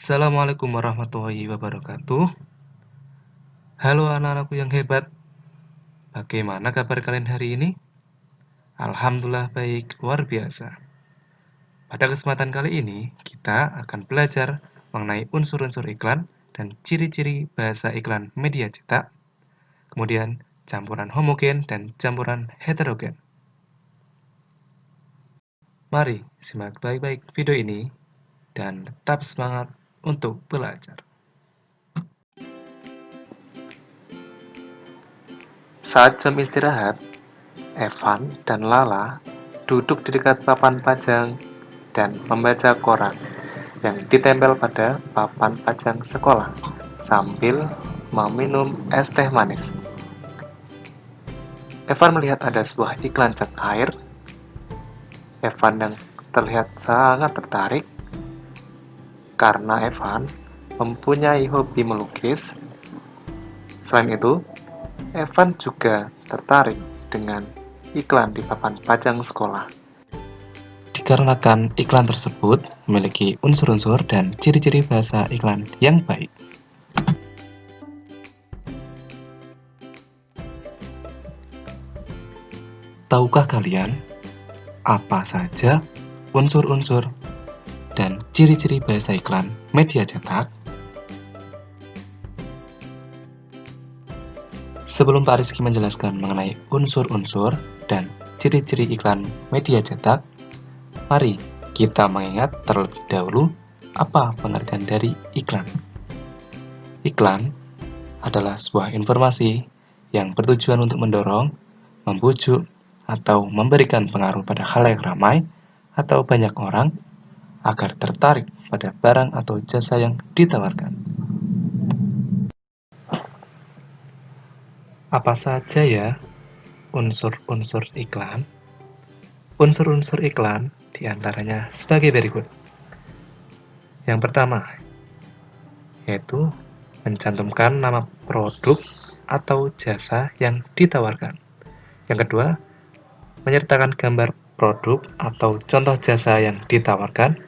Assalamualaikum warahmatullahi wabarakatuh. Halo anak-anakku yang hebat, bagaimana kabar kalian hari ini? Alhamdulillah baik, luar biasa. Pada kesempatan kali ini, kita akan belajar mengenai unsur-unsur iklan dan ciri-ciri bahasa iklan media cetak, kemudian campuran homogen dan campuran heterogen. Mari simak baik-baik video ini dan tetap semangat untuk belajar. Saat jam istirahat, Evan dan Lala duduk di dekat papan pajang dan membaca koran yang ditempel pada papan pajang sekolah sambil meminum es teh manis. Evan melihat ada sebuah iklan cat air. Evan yang terlihat sangat tertarik karena Evan mempunyai hobi melukis. Selain itu, Evan juga tertarik dengan iklan di papan pajang sekolah. Dikarenakan iklan tersebut memiliki unsur-unsur dan ciri-ciri bahasa iklan yang baik. Tahukah kalian apa saja unsur-unsur dan ciri-ciri bahasa iklan media cetak? Sebelum Pak Rizky menjelaskan mengenai unsur-unsur dan ciri-ciri iklan media cetak, mari kita mengingat terlebih dahulu apa pengertian dari iklan. Iklan adalah sebuah informasi yang bertujuan untuk mendorong, membujuk, atau memberikan pengaruh pada khalayak ramai atau banyak orang agar tertarik pada barang atau jasa yang ditawarkan. Apa saja ya unsur-unsur iklan? Unsur-unsur iklan diantaranya sebagai berikut. Yang pertama, yaitu mencantumkan nama produk atau jasa yang ditawarkan. Yang kedua, menyertakan gambar produk atau contoh jasa yang ditawarkan.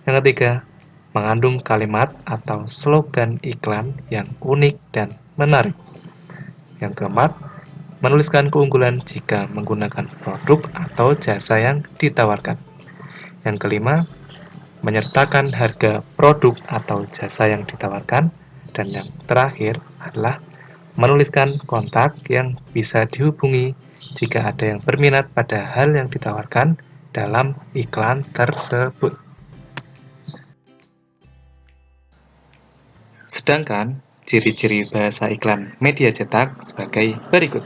Yang ketiga, mengandung kalimat atau slogan iklan yang unik dan menarik. Yang keempat, menuliskan keunggulan jika menggunakan produk atau jasa yang ditawarkan. Yang kelima, menyertakan harga produk atau jasa yang ditawarkan. Dan yang terakhir adalah menuliskan kontak yang bisa dihubungi jika ada yang berminat pada hal yang ditawarkan dalam iklan tersebut. Sedangkan ciri-ciri bahasa iklan media cetak sebagai berikut.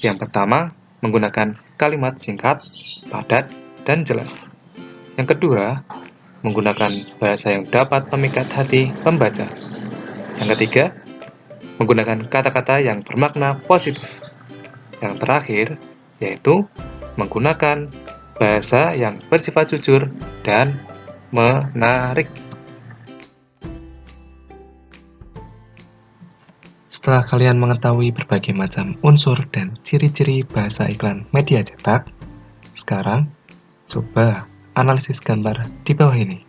Yang pertama, menggunakan kalimat singkat, padat, dan jelas. Yang kedua, menggunakan bahasa yang dapat memikat hati pembaca. Yang ketiga, menggunakan kata-kata yang bermakna positif. Yang terakhir, yaitu menggunakan bahasa yang bersifat jujur dan menarik. Setelah kalian mengetahui berbagai macam unsur dan ciri-ciri bahasa iklan media cetak, sekarang coba analisis gambar di bawah ini.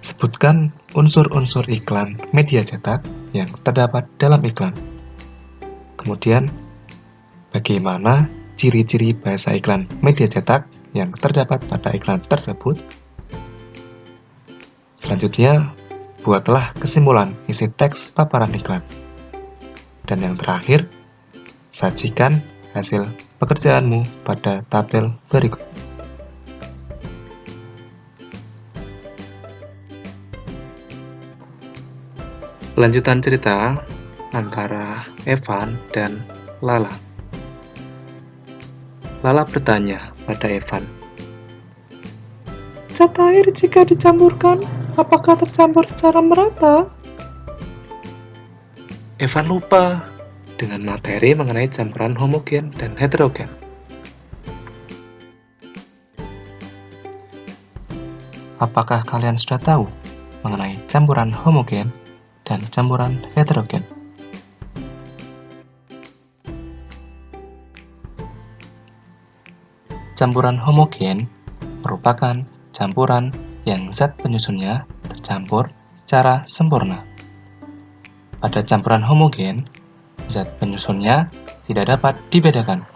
Sebutkan unsur-unsur iklan media cetak yang terdapat dalam iklan. Kemudian, bagaimana ciri-ciri bahasa iklan media cetak yang terdapat pada iklan tersebut? Selanjutnya, buatlah kesimpulan isi teks paparan iklan. Dan yang terakhir, sajikan hasil pekerjaanmu pada tabel berikut. Lanjutan cerita antara Evan dan Lala. Lala bertanya pada Evan, "Cat air jika dicampurkan, apakah tercampur secara merata?" Evan lupa dengan materi mengenai campuran homogen dan heterogen. Apakah kalian sudah tahu mengenai campuran homogen dan campuran heterogen? campuran homogen merupakan campuran yang zat penyusunnya tercampur secara sempurna. Pada campuran homogen, zat penyusunnya tidak dapat dibedakan.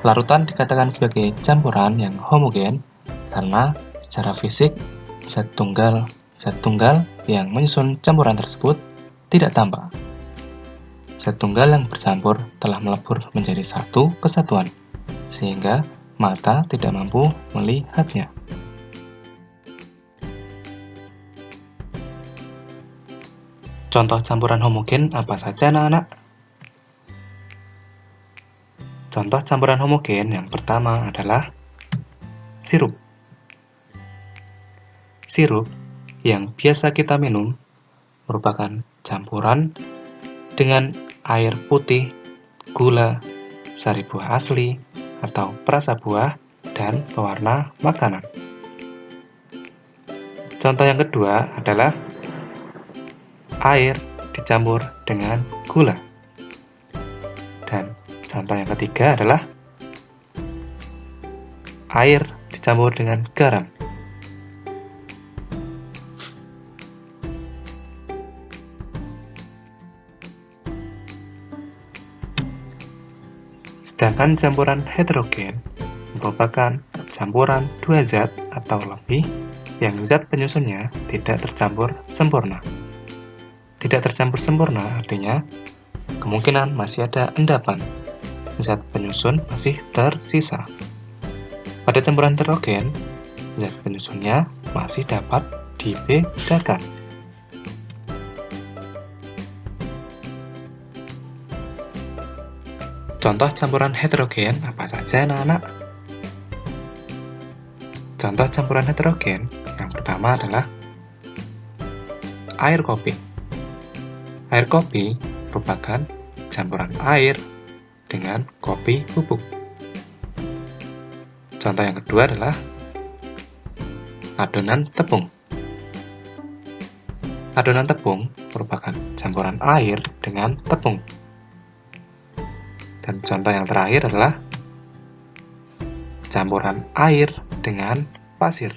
Larutan dikatakan sebagai campuran yang homogen karena secara fisik zat tunggal yang menyusun campuran tersebut tidak tampak. Zat tunggal yang bercampur telah melebur menjadi satu kesatuan, sehingga mata tidak mampu melihatnya. Contoh campuran homogen apa saja, anak-anak? Contoh campuran homogen yang pertama adalah sirup. Sirup yang biasa kita minum merupakan campuran dengan air putih, gula, sari buah asli, atau perasa buah, dan pewarna makanan. Contoh yang kedua adalah air dicampur dengan gula. Dan contoh yang ketiga adalah air dicampur dengan garam. Sedangkan campuran heterogen merupakan campuran dua zat atau lebih yang zat penyusunnya tidak tercampur sempurna. Tidak tercampur sempurna artinya kemungkinan masih ada endapan. Zat penyusun masih tersisa. Pada campuran heterogen, zat penyusunnya masih dapat dibedakan. Contoh campuran heterogen apa saja, anak-anak? Contoh campuran heterogen yang pertama adalah air kopi. Air kopi merupakan campuran air dengan kopi bubuk. Contoh yang kedua adalah adonan tepung. Adonan tepung merupakan campuran air dengan tepung. Dan contoh yang terakhir adalah campuran air dengan pasir.